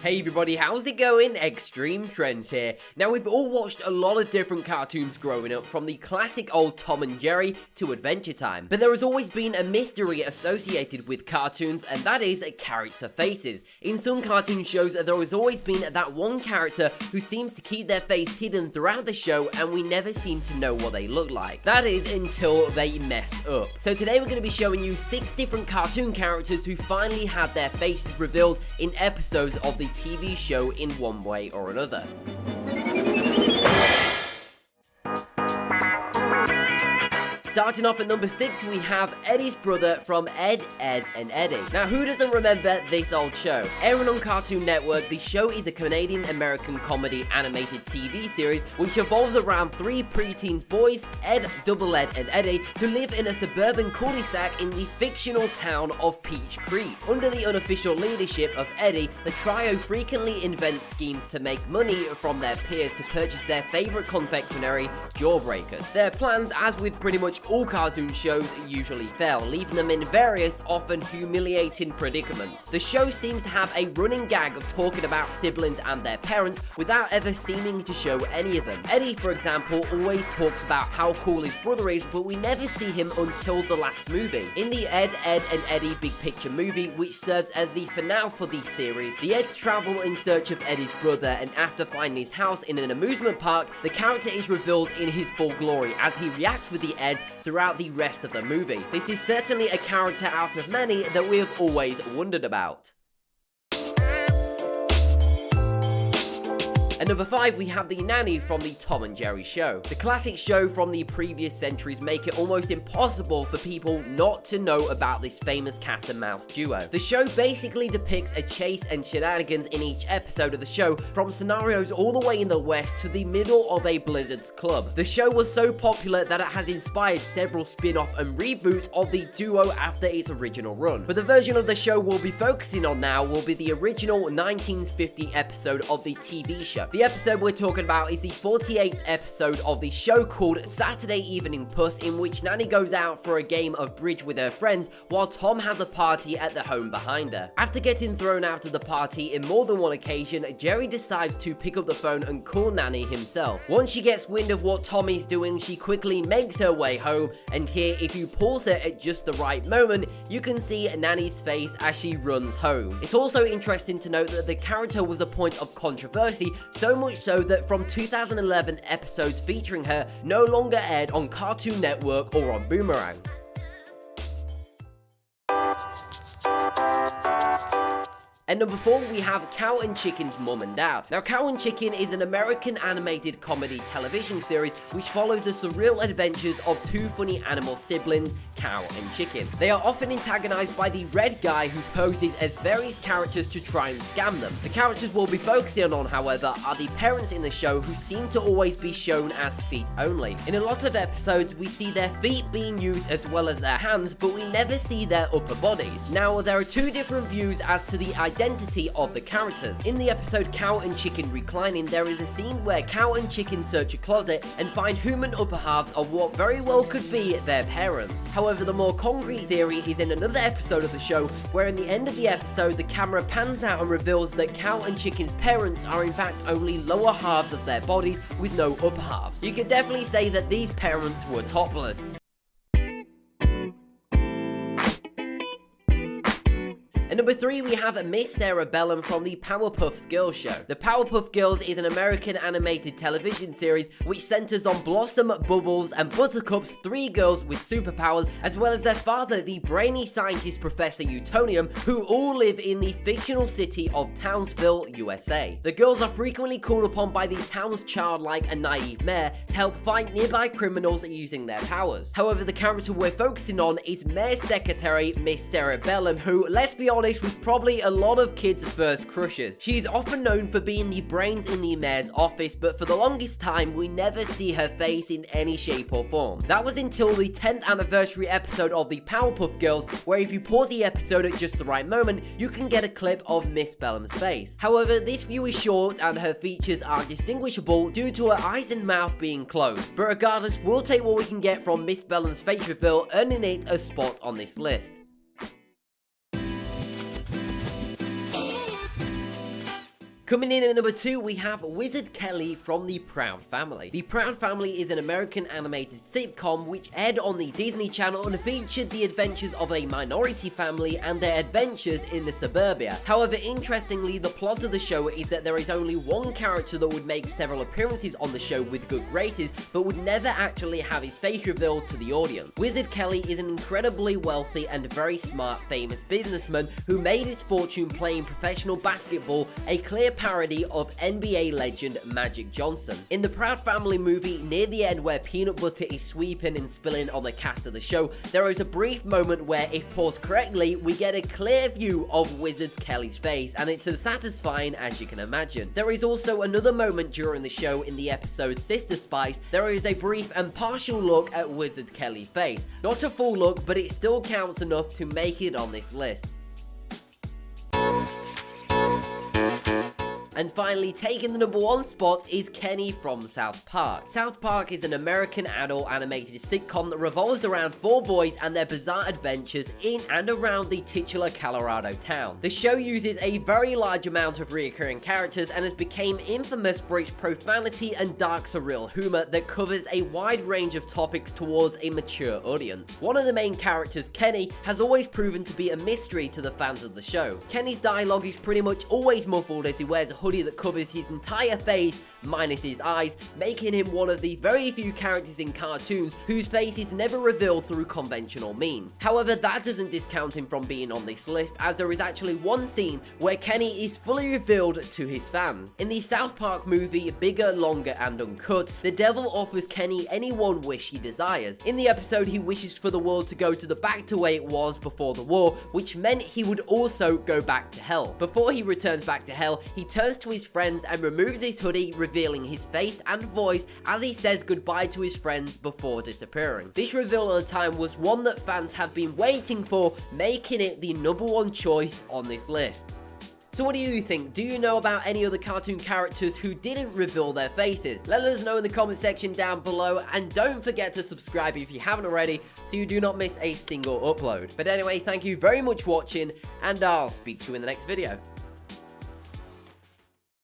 Hey everybody, how's it going? Extreme Trends here. Now we've all watched a lot of different cartoons growing up, from the classic old Tom and Jerry to Adventure Time. But there has always been a mystery associated with cartoons, and that is character faces. In some cartoon shows, there has always been that one character who seems to keep their face hidden throughout the show, and we never seem to know what they look like. That is until they mess up. So today we're going to be showing you 6 different cartoon characters who finally had their faces revealed in episodes of the TV show in one way or another. Starting off at number 6, we have Eddie's brother from Ed, Edd and Eddy. Now, who doesn't remember this old show? Airing on Cartoon Network, the show is a Canadian-American comedy animated TV series which evolves around 3 preteens boys, Ed, Double Ed and Eddy, who live in a suburban cul-de-sac in the fictional town of Peach Creek. Under the unofficial leadership of Eddy, the trio frequently invent schemes to make money from their peers to purchase their favorite confectionery, Jawbreakers. Their plans, as with pretty much all cartoon shows, usually fail, leaving them in various, often humiliating predicaments. The show seems to have a running gag of talking about siblings and their parents without ever seeming to show any of them. Eddy, for example, always talks about how cool his brother is, but we never see him until the last movie. In the Ed, Edd and Eddy Big Picture movie, which serves as the finale for the series, the Eds travel in search of Eddy's brother, and after finding his house in an amusement park, the character is revealed in his full glory as he reacts with the Eds throughout the rest of the movie. This is certainly a character out of many that we have always wondered about. At number 5, we have the nanny from the Tom and Jerry show. The classic show from the previous centuries make it almost impossible for people not to know about this famous cat and mouse duo. The show basically depicts a chase and shenanigans in each episode of the show, from scenarios all the way in the west to the middle of a Blizzard's club. The show was so popular that it has inspired several spin-off and reboots of the duo after its original run. But the version of the show we'll be focusing on now will be the original 1950 episode of the TV show. The episode we're talking about is the 48th episode of the show, called Saturday Evening Puss, in which Nanny goes out for a game of bridge with her friends while Tom has a party at the home behind her. After getting thrown out of the party in more than one occasion, Jerry decides to pick up the phone and call Nanny himself. Once she gets wind of what Tom is doing, she quickly makes her way home, and here, if you pause her at just the right moment, you can see Nanny's face as she runs home. It's also interesting to note that the character was a point of controversy, so much so that from 2011 episodes featuring her no longer aired on Cartoon Network or on Boomerang. At number 4, we have Cow and Chicken's Mum and Dad. Now, Cow and Chicken is an American animated comedy television series which follows the surreal adventures of 2 funny animal siblings, Cow and Chicken. They are often antagonized by the red guy who poses as various characters to try and scam them. The characters we'll be focusing on, however, are the parents in the show, who seem to always be shown as feet only. In a lot of episodes, we see their feet being used as well as their hands, but we never see their upper bodies. Now, there are 2 different views as to the identity of the characters. In the episode Cow and Chicken Reclining, there is a scene where Cow and Chicken search a closet and find human upper halves of what very well could be their parents. However, the more concrete theory is in another episode of the show, where in the end of the episode, the camera pans out and reveals that Cow and Chicken's parents are in fact only lower halves of their bodies with no upper halves. You could definitely say that these parents were topless. At number 3, we have Miss Sarah Bellum from the Powerpuff Girls show. The Powerpuff Girls is an American animated television series which centers on Blossom, Bubbles, and Buttercup's 3 girls with superpowers, as well as their father, the brainy scientist Professor Utonium, who all live in the fictional city of Townsville, USA. The girls are frequently called upon by the town's childlike and naive mayor to help fight nearby criminals using their powers. However, the character we're focusing on is Mayor's secretary, Miss Sarah Bellum, who, let's be honest, was probably a lot of kids' first crushes. She is often known for being the brains in the mayor's office, but for the longest time, we never see her face in any shape or form. That was until the 10th anniversary episode of the Powerpuff Girls, where if you pause the episode at just the right moment, you can get a clip of Miss Bellum's face. However, this view is short and her features are distinguishable due to her eyes and mouth being closed. But regardless, we'll take what we can get from Miss Bellum's face reveal, earning it a spot on this list. Coming in at number 2, we have Wizard Kelly from The Proud Family. The Proud Family is an American animated sitcom which aired on the Disney Channel and featured the adventures of a minority family and their adventures in the suburbia. However, interestingly, the plot of the show is that there is only one character that would make several appearances on the show with good graces, but would never actually have his face revealed to the audience. Wizard Kelly is an incredibly wealthy and very smart famous businessman who made his fortune playing professional basketball, a clear parody of NBA legend Magic Johnson. In the Proud Family movie, near the end where peanut butter is sweeping and spilling on the cast of the show, there is a brief moment where, if paused correctly, we get a clear view of Wizard Kelly's face, and it's as satisfying as you can imagine. There is also another moment during the show in the episode Sister Spice. There is a brief and partial look at Wizard Kelly's face. Not a full look, but it still counts enough to make it on this list. And finally, taking the number 1 spot is Kenny from South Park. South Park is an American adult animated sitcom that revolves around 4 boys and their bizarre adventures in and around the titular Colorado town. The show uses a very large amount of recurring characters and has become infamous for its profanity and dark surreal humor that covers a wide range of topics towards a mature audience. One of the main characters, Kenny, has always proven to be a mystery to the fans of the show. Kenny's dialogue is pretty much always muffled as he wears a hoodie that covers his entire face minus his eyes, making him one of the very few characters in cartoons whose face is never revealed through conventional means. However, that doesn't discount him from being on this list, as there is actually one scene where Kenny is fully revealed to his fans. In the South Park movie Bigger, Longer, and Uncut, the devil offers Kenny any one wish he desires. In the episode, he wishes for the world to go back to the way it was before the war, which meant he would also go back to hell. Before he returns back to hell, he turns to his friends and removes his hoodie, revealing his face and voice as he says goodbye to his friends before disappearing. This reveal at the time was one that fans had been waiting for, making it the number 1 choice on this list. So what do you think? Do you know about any other cartoon characters who didn't reveal their faces? Let us know in the comment section down below, and don't forget to subscribe if you haven't already so you do not miss a single upload. But anyway, thank you very much for watching, and I'll speak to you in the next video.